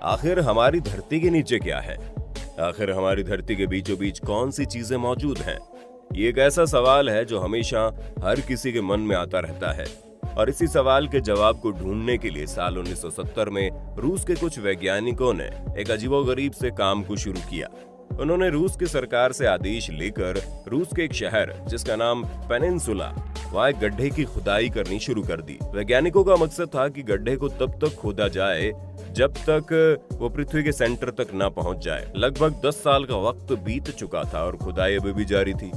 आखिर हमारी धरती के नीचे क्या है? आखिर हमारी धरती के बीचों बीच कौन सी चीजें मौजूद हैं? ये एक ऐसा सवाल है जो हमेशा हर किसी के मन में आता रहता है और इसी सवाल के जवाब को ढूंढने के लिए साल 1970 में रूस के कुछ वैज्ञानिकों ने एक अजीबोगरीब से काम को शुरू किया। उन्होंने रूस की सरकार से आदेश लेकर रूस के एक शहर जिसका नाम पेनिनसुला, वहां एक गड्ढे की खुदाई करनी शुरू कर दी। वैज्ञानिकों का मकसद था कि गड्ढे को तब तक खोदा जाए जब तक वो पृथ्वी के सेंटर तक न पहुंच जाए। लगभग 10 साल का वक्त बीत चुका था और खुदाई अभी भी जारी थी।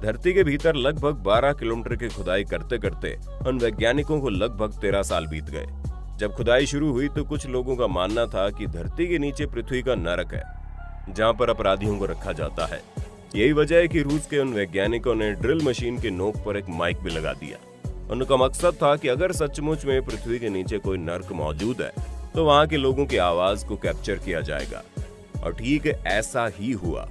धरती के भीतर लगभग 12 किलोमीटर की खुदाई करते करते उन वैज्ञानिकों को लगभग 13 साल बीत गए। जब खुदाई शुरू हुई तो कुछ लोगों का मानना था कि धरती के नीचे पृथ्वी का नरक है, जहां पर अपराधियों को रखा जाता है। यही वजह है कि रूस के उन वैज्ञानिकों ने ड्रिल मशीन के नोक पर एक माइक भी लगा दिया। उनका मकसद था कि अगर सचमुच में पृथ्वी के नीचे कोई नर्क मौजूद है तो वहां के लोगों की आवाज को कैप्चर किया जाएगा। और ठीक ऐसा ही हुआ।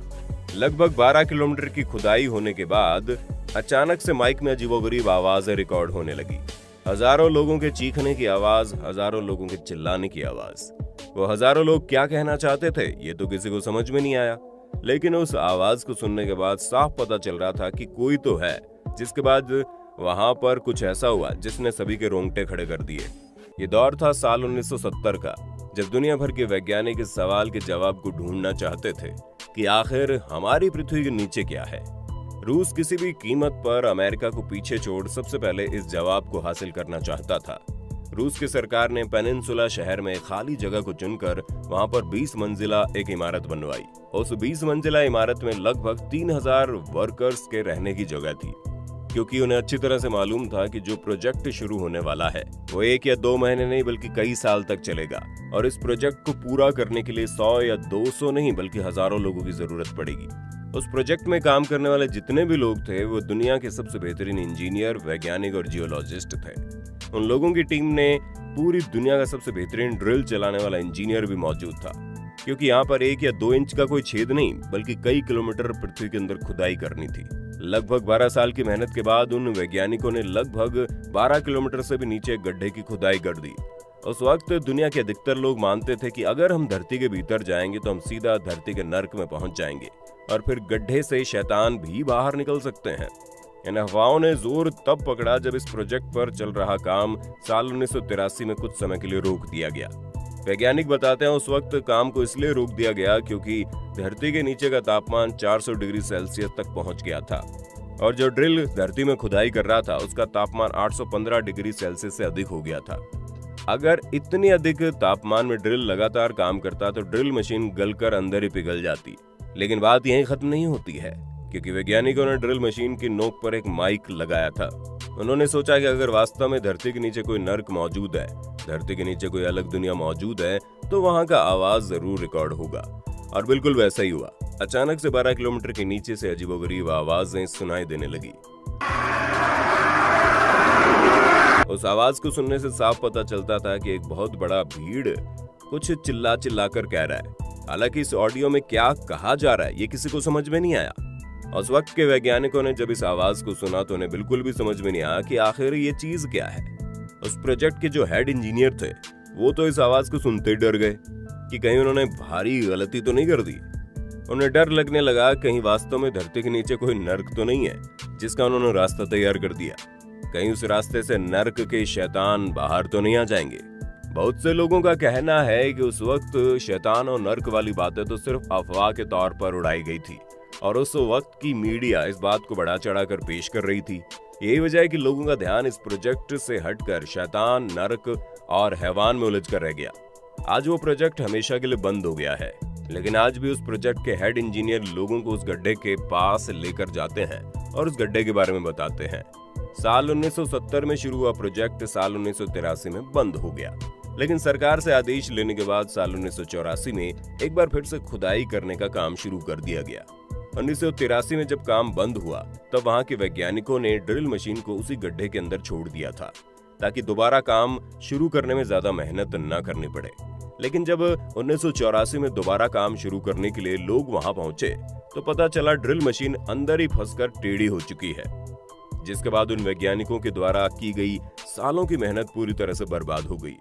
लगभग 12 किलोमीटर की खुदाई होने के बाद अचानक से माइक में अजीबोगरीब आवाजें रिकॉर्ड होने लगी। हजारों लोगों के चीखने की आवाज, हजारों लोगों के चिल्लाने की आवाज। वो हजारों लोग क्या कहना चाहते थे ये तो किसी को समझ में नहीं आया, लेकिन उस आवाज को सुनने के बाद साफ पता चल रहा था कि कोई तो है। जिसके बाद वहां पर कुछ ऐसा हुआ जिसने सभी के रोंगटे खड़े कर दिए। ये दौर था साल 1970 का, जब दुनिया भर के वैज्ञानिक इस सवाल के जवाब को ढूंढना चाहते थे कि आखिर हमारी पृथ्वी के नीचे क्या है। रूस किसी भी कीमत पर अमेरिका को पीछे छोड़ सबसे पहले इस जवाब को हासिल करना चाहता था। रूस की सरकार ने पेनिनसुला शहर में खाली जगह को चुनकर वहां पर 20 मंजिला एक इमारत बनवाई। उस 20 मंजिला इमारत में लगभग 3000 वर्कर्स के रहने की जगह थी, क्योंकि उन्हें अच्छी तरह से मालूम था कि जो प्रोजेक्ट शुरू होने वाला है वो 1 या 2 महीने नहीं बल्कि कई साल तक चलेगा और इस प्रोजेक्ट को पूरा करने के लिए 100 या 200 नहीं बल्कि हजारों लोगों की जरूरत पड़ेगी। उस प्रोजेक्ट में काम करने वाले जितने भी लोग थे वो दुनिया के सबसे बेहतरीन इंजीनियर, वैज्ञानिक और जियोलॉजिस्ट थे। उन लोगों की टीम ने पूरी दुनिया का सबसे बेहतरीन ड्रिल चलाने वाला इंजीनियर भी मौजूद था, क्योंकि यहाँ पर 1 या 2 इंच का कोई छेद नहीं बल्कि कई किलोमीटर पृथ्वी के अंदर खुदाई करनी थी। लगभग 12 साल की मेहनत के बाद उन वैज्ञानिकों ने लगभग 12 किलोमीटर से भी नीचे गड्ढे की खुदाई कर दी। उस वक्त दुनिया के अधिकतर लोग मानते थे कि अगर हम धरती के भीतर जाएंगे तो हम सीधा धरती के नर्क में पहुंच जाएंगे और फिर गड्ढे से शैतान भी बाहर निकल सकते हैं। इन अफवाहों ने जोर तब पकड़ा जब इस प्रोजेक्ट पर चल रहा काम साल 1983 में कुछ समय के लिए रोक दिया गया। वैज्ञानिक बताते हैं उस वक्त काम को इसलिए रोक दिया गया क्योंकि धरती के नीचे का तापमान 400 डिग्री सेल्सियस तक पहुंच गया था और जो ड्रिल धरती में खुदाई कर रहा था उसका तापमान 815 डिग्री सेल्सियस से अधिक हो गया था। अगर इतनी अधिक तापमान में ड्रिल लगातार काम करता तो ड्रिल मशीन गलकर अंदर ही पिघल जाती। लेकिन बात यहीं खत्म नहीं होती है, क्योंकि वैज्ञानिकों ने ड्रिल मशीन की नोक पर एक माइक लगाया था। उन्होंने सोचा कि अगर वास्तव में धरती के नीचे कोई नर्क मौजूद है, धरती के नीचे कोई अलग दुनिया मौजूद है, तो वहां का आवाज जरूर रिकॉर्ड होगा। और बिल्कुल वैसा ही हुआ। अचानक से 12 किलोमीटर के नीचे से अजीबोगरीब आवाजें सुनाई देने लगी। उस आवाज को सुनने से साफ पता चलता था कि एक बहुत बड़ा भीड़ कुछ चिल्ला चिल्ला कर कह रहा है। हालांकि इस ऑडियो में क्या कहा जा रहा है ये किसी को समझ में नहीं आया। उस वक्त के वैज्ञानिकों ने जब इस आवाज को सुना तो उन्हें बिल्कुल भी समझ में नहीं आया कि आखिर ये चीज क्या है। उस प्रोजेक्ट के जो हेड इंजीनियर थे वो तो इस आवाज को सुनते ही डर गए कि कहीं उन्होंने भारी गलती तो नहीं कर दी। उन्हें डर लगने लगा कहीं वास्तव में धरती के नीचे कोई नर्क तो नहीं है जिसका उन्होंने रास्ता तैयार कर दिया। कहीं उस रास्ते से नर्क के शैतान बाहर तो नहीं आ जाएंगे। बहुत से लोगों का कहना है कि उस वक्त शैतान और नर्क वाली बातें तो सिर्फ अफवाह के तौर पर उड़ाई गई थी और उस वक्त की मीडिया इस बात को बढ़ा चढ़ाकर पेश कर रही थी। यही वजह है कि लोगों का ध्यान इस प्रोजेक्ट से हटकर शैतान, नर्क और हैवान में उलझ कर रह गया। आज वो प्रोजेक्ट हमेशा के लिए बंद हो गया है, लेकिन आज भी उस प्रोजेक्ट के हेड इंजीनियर लोगों को उस गड्ढे के पास लेकर जाते हैं और उस गड्ढे के बारे में बताते हैं। साल 1970 में शुरू हुआ प्रोजेक्ट साल 1983 में बंद हो गया, लेकिन सरकार से आदेश लेने के बाद साल 1984 में एक बार फिर से खुदाई करने का काम शुरू कर दिया गया। 1983 में जब काम बंद हुआ तब वहां के वैज्ञानिकों ने ड्रिल मशीन को उसी गड्ढे के अंदर छोड़ दिया था ताकि दोबारा काम शुरू करने में ज्यादा मेहनत न करनी पड़े। लेकिन जब 1984 में दोबारा काम शुरू करने के लिए लोग वहां पहुंचे तो पता चला ड्रिल मशीन अंदर ही फंसकर टेढ़ी हो चुकी है, जिसके बाद उन वैज्ञानिकों के द्वारा की गई सालों की मेहनत पूरी तरह से बर्बाद हो गई।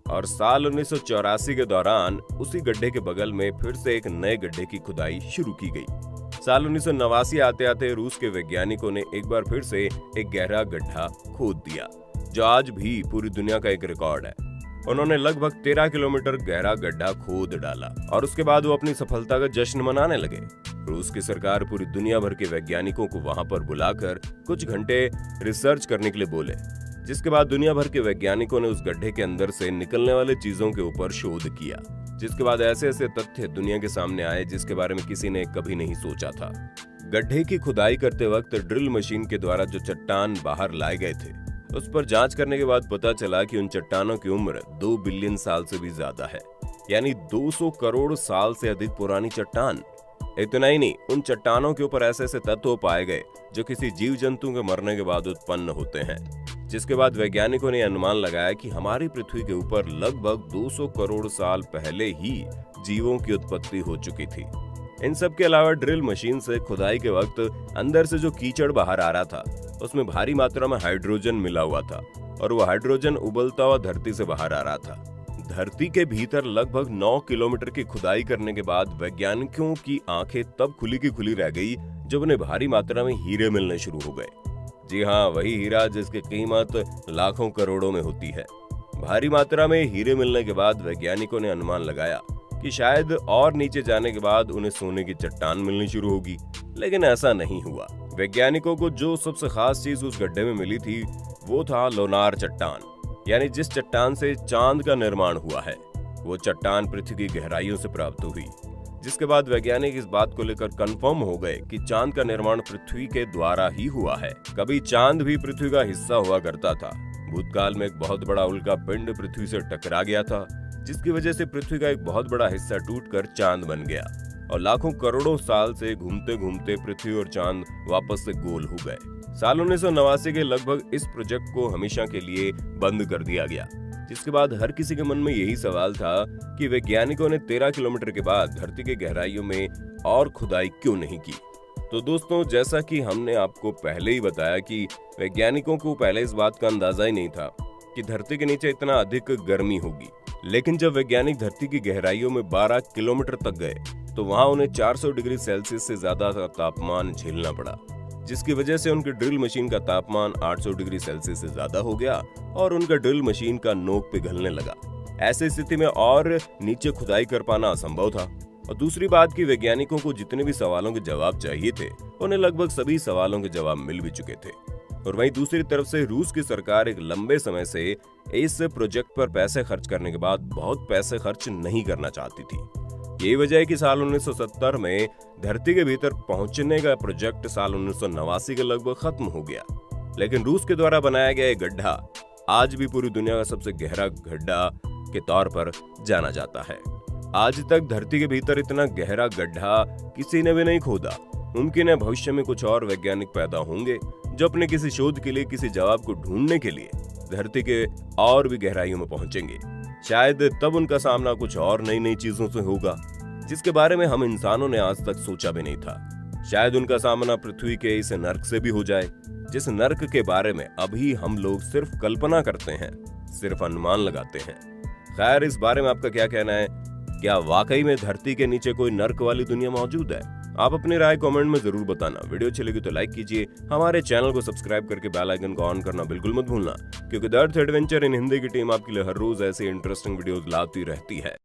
और साल 1984 के दौरान उसी गड्ढे के बगल में फिर से एक नए गड्ढे की खुदाई शुरू की गई। साल 1989 आते आते रूस के वैज्ञानिकों ने एक बार फिर से एक गहरा गड्ढा खोद दिया, जो आज भी पूरी दुनिया का एक रिकॉर्ड है। उन्होंने लगभग 13 किलोमीटर गहरा गड्ढा खोद डाला और उसके बाद वो अपनी सफलता का जश्न मनाने लगे। रूस की सरकार पूरी दुनिया भर के वैज्ञानिकों को वहां पर बुलाकर कुछ घंटे रिसर्च करने के लिए बोले, जिसके बाद दुनिया भर के वैज्ञानिकों ने उस गड्ढे के अंदर से निकलने वाले चीजों के ऊपर शोध किया, जिसके बाद ऐसे ऐसे तथ्य दुनिया के सामने आए जिसके बारे में किसी ने कभी नहीं सोचा था। गड्ढे की खुदाई करते वक्त ड्रिल मशीन के द्वारा जो चट्टान बाहर लाए गए थे, उस पर जांच करने के बाद पता चला कि उन चट्टानों की उम्र 2 बिलियन साल से भी ज्यादा है, यानी 200 करोड़ साल से अधिक पुरानी चट्टान। इतना ही नहीं, उन चट्टानों के ऊपर ऐसे ऐसे तत्व पाए गए जो किसी जीव जंतु के मरने के बाद उत्पन्न होते हैं, जिसके बाद वैज्ञानिकों ने अनुमान लगाया कि हमारी पृथ्वी के ऊपर लगभग 200 करोड़ साल पहले ही जीवों की उत्पत्ति हो चुकी थी। इन सब के अलावा ड्रिल मशीन से खुदाई के वक्त अंदर से जो कीचड़ बाहर आ रहा था, उसमें भारी मात्रा में हाइड्रोजन मिला हुआ था और वो हाइड्रोजन उबलता हुआ धरती से बाहर आ रहा था। धरती के भीतर लगभग 9 किलोमीटर की खुदाई करने के बाद वैज्ञानिकों की आंखें तब खुली की खुली रह गई जब उन्हें भारी मात्रा में हीरे मिलने शुरू हो गए। जी हाँ, वही हीरा जिसकी कीमत लाखों करोड़ों में होती है। भारी मात्रा में हीरे मिलने के बाद वैज्ञानिकों ने अनुमान लगाया कि शायद और नीचे जाने के बाद उन्हें सोने की चट्टान मिलनी शुरू होगी, लेकिन ऐसा नहीं हुआ। वैज्ञानिकों को जो सबसे खास चीज उस गड्ढे में मिली थी वो था लोनार चट्टान, यानी जिस चट्टान से चांद का निर्माण हुआ है। वो चट्टान पृथ्वी की गहराइयों से प्राप्त हुई, जिसके बाद वैज्ञानिक इस बात को लेकर कंफर्म हो गए कि चांद का निर्माण पृथ्वी के द्वारा ही हुआ है। कभी चांद भी पृथ्वी का हिस्सा हुआ करता था। भूतकाल में एक बहुत बड़ा उल्का पिंड पृथ्वी से टकरा गया था, जिसकी वजह से पृथ्वी का एक बहुत बड़ा हिस्सा टूटकर चांद बन गया और लाखों करोड़ों साल से घूमते घूमते पृथ्वी और चांद वापस से गोल हो गए। साल 1989 के लगभग इस प्रोजेक्ट को हमेशा के लिए बंद कर दिया गया, जिसके बाद हर किसी के मन में यही सवाल था कि वैज्ञानिकों ने 13 किलोमीटर के बाद धरती के गहराइयों में और खुदाई क्यों नहीं की। तो दोस्तों, जैसा कि हमने आपको पहले ही बताया कि वैज्ञानिकों को पहले इस बात का अंदाजा ही नहीं था कि धरती के नीचे इतना अधिक गर्मी होगी, लेकिन जब वैज्ञानिक धरती की गहराइयों में 12 किलोमीटर तक गए तो वहां उन्हें 400 डिग्री सेल्सियस से ज्यादा का तापमान झेलना पड़ा, जिसकी वजह से उनकी ड्रिल मशीन का तापमान 800 डिग्री सेल्सियस से ज्यादा हो गया और उनका ड्रिल मशीन का नोक पिघलने लगा। ऐसी स्थिति में और नीचे खुदाई कर पाना असंभव था। और दूसरी बात कि वैज्ञानिकों को जितने भी सवालों के जवाब चाहिए थे, उन्हें लगभग सभी सवालों के जवाब मिल भी चुके थे। और वहीं दूसरी तरफ से रूस की सरकार एक लंबे समय से इस प्रोजेक्ट पर पैसे खर्च करने के बाद बहुत पैसे खर्च नहीं करना चाहती थी। यही वजह है कि साल 1970 में धरती के भीतर पहुंचने का प्रोजेक्ट साल 1989 के लगभग खत्म हो गया, लेकिन रूस के द्वारा बनाया गया गड्ढा आज भी पूरी दुनिया का सबसे गहरा गड्ढा के तौर पर जाना जाता है। आज तक धरती के भीतर इतना गहरा गड्ढा किसी ने भी नहीं खोदा। मुमकिन है भविष्य में कुछ और वैज्ञानिक पैदा होंगे जो अपने किसी शोध के लिए, किसी जवाब को ढूंढने के लिए धरती के और भी गहराइयों में पहुंचेंगे। शायद तब उनका सामना कुछ और नई नई चीजों से होगा जिसके बारे में हम इंसानों ने आज तक सोचा भी नहीं था। शायद उनका सामना पृथ्वी के इस नर्क से भी हो जाए, जिस नर्क के बारे में अभी हम लोग सिर्फ कल्पना करते हैं, सिर्फ अनुमान लगाते हैं। खैर, इस बारे में आपका क्या कहना है? क्या वाकई में धरती के नीचे कोई नर्क वाली दुनिया मौजूद है? आप अपनी राय कमेंट में जरूर बताना। वीडियो अच्छी लगी तो लाइक कीजिए, हमारे चैनल को सब्सक्राइब करके बेल आइकन को ऑन करना बिल्कुल मत भूलना, क्योंकि the earth adventure in Hindi की टीम आपके लिए हर रोज ऐसे इंटरेस्टिंग वीडियोस लाती रहती है।